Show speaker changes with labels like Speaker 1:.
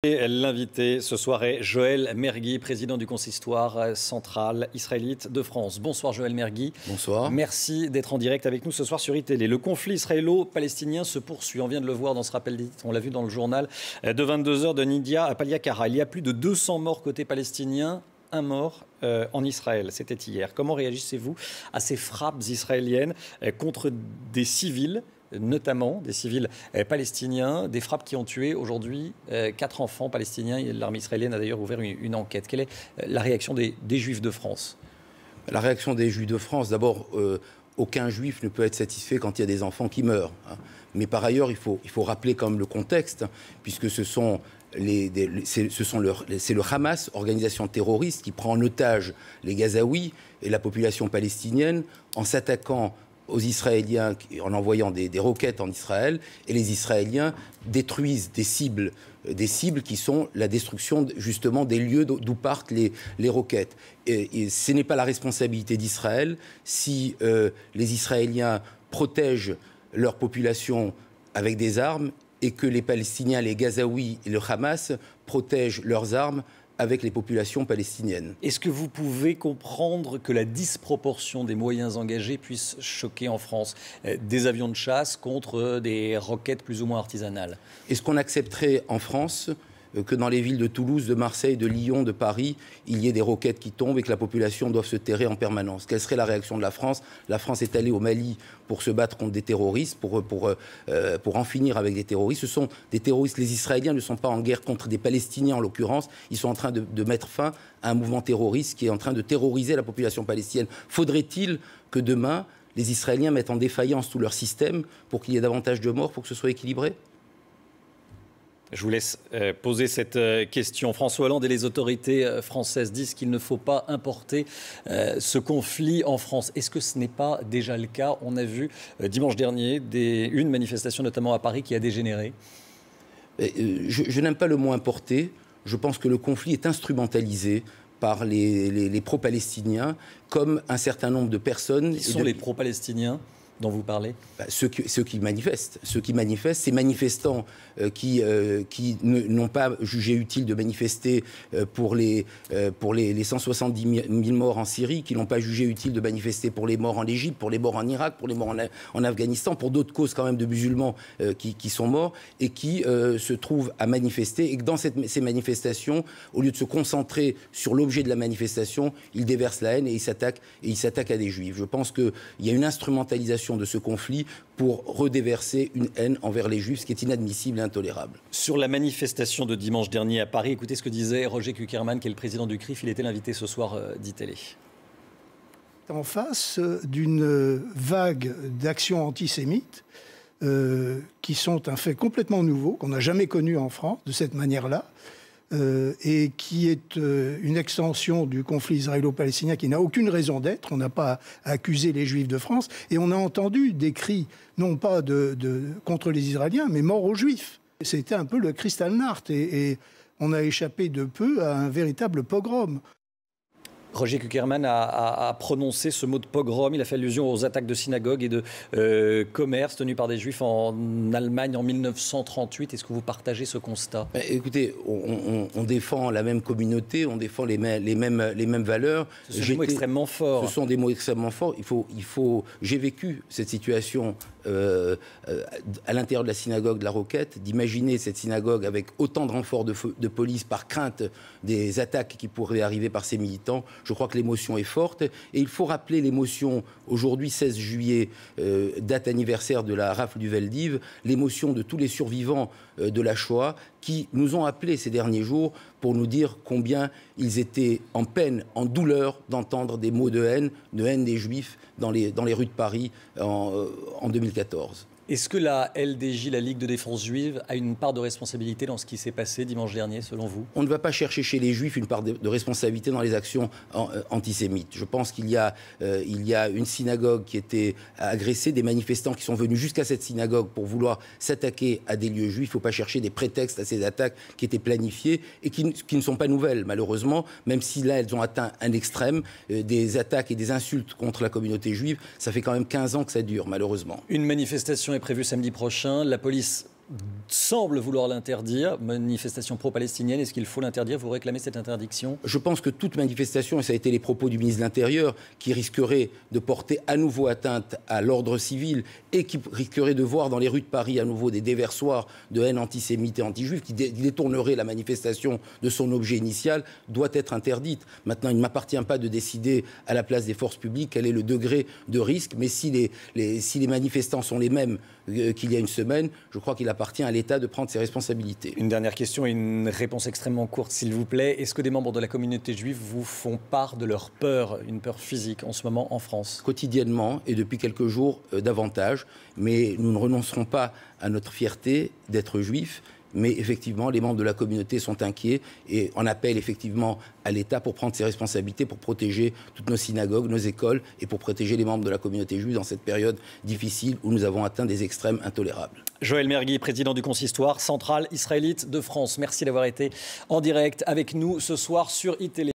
Speaker 1: Et l'invité ce soir est Joël Mergui, président du consistoire central israélite de France. Bonsoir Joël Mergui.
Speaker 2: Bonsoir.
Speaker 1: Merci d'être en direct avec nous ce soir sur iTélé. Le conflit israélo-palestinien se poursuit. On vient de le voir dans ce rappel des titres. On l'a vu dans le journal de 22h de Nidia Paliakara. Il y a plus de 200 morts côté palestinien. Un mort en Israël, c'était hier. Comment réagissez-vous à ces frappes israéliennes contre des civils, notamment des civils palestiniens, des frappes qui ont tué aujourd'hui 4 enfants palestiniens? L'armée israélienne a d'ailleurs ouvert une enquête. Quelle est la réaction des Juifs de France?
Speaker 2: La réaction des Juifs de France, d'abord, aucun Juif ne peut être satisfait quand il y a des enfants qui meurent. Mais par ailleurs, il faut rappeler quand même le contexte, puisque c'est le Hamas, organisation terroriste, qui prend en otage les Gazaouis et la population palestinienne en s'attaquant aux Israéliens, en envoyant des roquettes en Israël, et les Israéliens détruisent des cibles qui sont la destruction justement des lieux d'où partent les roquettes. Et ce n'est pas la responsabilité d'Israël si les Israéliens protègent leur population avec des armes et que les Palestiniens, les Gazaouis et le Hamas protègent leurs armes avec les populations palestiniennes.
Speaker 1: Est-ce que vous pouvez comprendre que la disproportion des moyens engagés puisse choquer en France? Des avions de chasse contre des roquettes plus ou moins artisanales.
Speaker 2: Est-ce qu'on accepterait en France que dans les villes de Toulouse, de Marseille, de Lyon, de Paris, il y ait des roquettes qui tombent et que la population doive se terrer en permanence? Quelle serait la réaction de la France? La France est allée au Mali pour se battre contre des terroristes, pour en finir avec des terroristes. Ce sont des terroristes. Les Israéliens ne sont pas en guerre contre des Palestiniens, en l'occurrence. Ils sont en train de mettre fin à un mouvement terroriste qui est en train de terroriser la population palestinienne. Faudrait-il que demain, les Israéliens mettent en défaillance tout leur système pour qu'il y ait davantage de morts, pour que ce soit équilibré?
Speaker 1: Je vous laisse poser cette question. François Hollande et les autorités françaises disent qu'il ne faut pas importer ce conflit en France. Est-ce que ce n'est pas déjà le cas? On a vu dimanche dernier une manifestation, notamment à Paris, qui a dégénéré.
Speaker 2: Je n'aime pas le mot importer. Je pense que le conflit est instrumentalisé par les pro-palestiniens, comme un certain nombre de personnes.
Speaker 1: Qui sont les pro-palestiniens dont vous parlez?
Speaker 2: Ceux qui manifestent. Ces manifestants qui n'ont pas jugé utile de manifester pour les 170 000 morts en Syrie, qui n'ont pas jugé utile de manifester pour les morts en Égypte, pour les morts en Irak, pour les morts en Afghanistan, pour d'autres causes quand même de musulmans qui sont morts, et qui se trouvent à manifester, et que dans ces manifestations, au lieu de se concentrer sur l'objet de la manifestation, ils déversent la haine et ils s'attaquent à des Juifs. Je pense qu'il y a une instrumentalisation de ce conflit pour redéverser une haine envers les Juifs, ce qui est inadmissible et intolérable.
Speaker 1: Sur la manifestation de dimanche dernier à Paris, écoutez ce que disait Roger Kuckerman, qui est le président du CRIF. Il était l'invité ce soir d'ITélé.
Speaker 3: En face d'une vague d'actions antisémites qui sont un fait complètement nouveau, qu'on n'a jamais connu en France de cette manière-là, et qui est une extension du conflit israélo-palestinien qui n'a aucune raison d'être. On n'a pas à accuser les Juifs de France. Et on a entendu des cris, non pas contre les Israéliens, mais mort aux Juifs. C'était un peu le Kristallnacht. Et on a échappé de peu à un véritable pogrom.
Speaker 1: Roger Kuckerman a prononcé ce mot de pogrom. Il a fait allusion aux attaques de synagogues et de commerces tenus par des Juifs en Allemagne en 1938. Est-ce que vous partagez ce constat?
Speaker 2: Écoutez, on défend la même communauté, on défend les mêmes valeurs.
Speaker 1: Ce sont des mots extrêmement forts.
Speaker 2: Ce sont des mots extrêmement forts. J'ai vécu cette situation à l'intérieur de la synagogue de la Roquette, d'imaginer cette synagogue avec autant de renforts de police par crainte des attaques qui pourraient arriver par ces militants. Je crois que l'émotion est forte et il faut rappeler l'émotion, aujourd'hui 16 juillet, date anniversaire de la rafle du Veldiv, l'émotion de tous les survivants de la Shoah qui nous ont appelés ces derniers jours pour nous dire combien ils étaient en peine, en douleur d'entendre des mots de haine des Juifs dans les rues de Paris en 2014.
Speaker 1: Est-ce que la LDJ, la Ligue de défense juive, a une part de responsabilité dans ce qui s'est passé dimanche dernier, selon vous?
Speaker 2: On ne va pas chercher chez les Juifs une part de responsabilité dans les actions antisémites. Je pense qu'il y a une synagogue qui était agressée, des manifestants qui sont venus jusqu'à cette synagogue pour vouloir s'attaquer à des lieux juifs. Il ne faut pas chercher des prétextes à ces attaques qui étaient planifiées et qui ne sont pas nouvelles, malheureusement, même si là, elles ont atteint un extrême. Des attaques et des insultes contre la communauté juive, ça fait quand même 15 ans que ça dure, malheureusement.
Speaker 1: Une manifestation est prévue samedi prochain. La police semble vouloir l'interdire. Manifestation pro-palestinienne, est-ce qu'il faut l'interdire? Vous réclamez cette interdiction?
Speaker 2: Je pense que toute manifestation, et ça a été les propos du ministre de l'Intérieur, qui risquerait de porter à nouveau atteinte à l'ordre civil et qui risquerait de voir dans les rues de Paris à nouveau des déversoirs de haine antisémite et anti-juive, qui détournerait la manifestation de son objet initial, doit être interdite. Maintenant, il ne m'appartient pas de décider à la place des forces publiques quel est le degré de risque, mais si les manifestants sont les mêmes qu'il y a une semaine, je crois qu'il appartient à l'État de prendre ses responsabilités.
Speaker 1: Une dernière question et une réponse extrêmement courte, s'il vous plaît. Est-ce que des membres de la communauté juive vous font part de leur peur, une peur physique en ce moment en France?
Speaker 2: Quotidiennement et depuis quelques jours davantage, mais nous ne renoncerons pas à notre fierté d'être juifs. Mais effectivement, les membres de la communauté sont inquiets et on appelle effectivement à l'État pour prendre ses responsabilités, pour protéger toutes nos synagogues, nos écoles et pour protéger les membres de la communauté juive dans cette période difficile où nous avons atteint des extrêmes intolérables.
Speaker 1: Joël Mergui, président du consistoire central israélite de France. Merci d'avoir été en direct avec nous ce soir sur iTélé.